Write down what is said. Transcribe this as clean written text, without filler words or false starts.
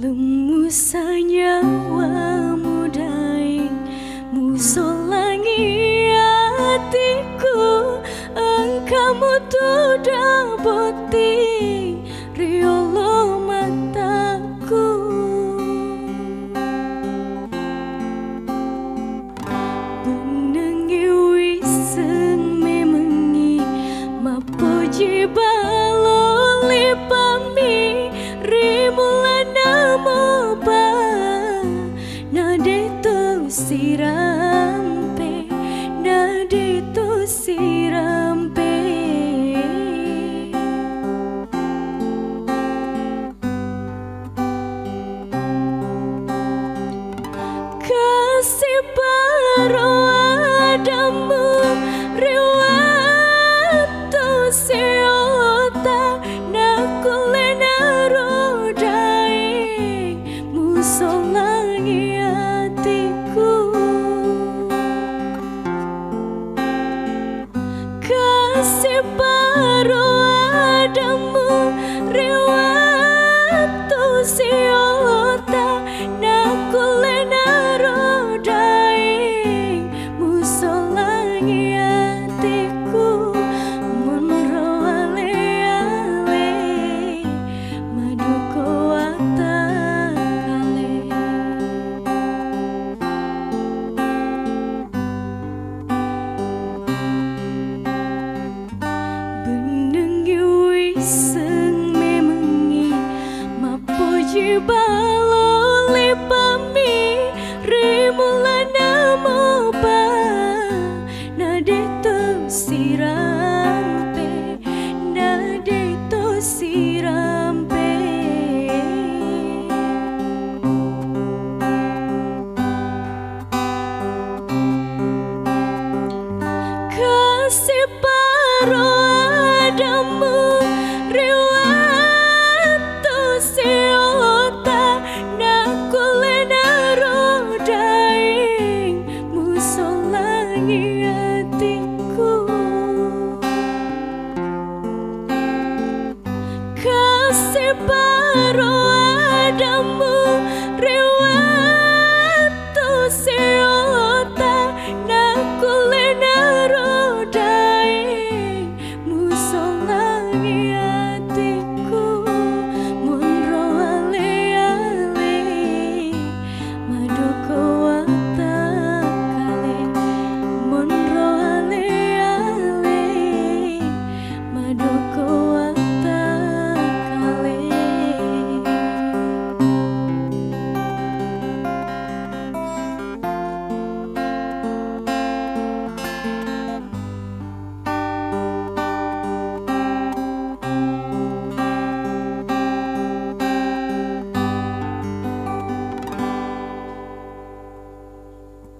Lemu sanyawamu daing musolangi hatiku, engkamu tuh dapati riolo mataku. Benengi wiseng memengi mapoji balo lipami rimulana moba nadeto sirampe, nadeto sirampe. Kasih baru adamu riwatu siota nakulena rodai musolangi hatiku. Kasih baru adamu riwatu siota nakulena rodai musolangi hatiku. Munro ale-ale maduko watakale. Benengi wiseng memengi mapoji balo lipami rimulana moba nadeto sirampe, nadeto sirampe. Kasih baru adamu riwatu siota nakulena rodai musolangi hatiku. Kasih baru adamu riwatu siota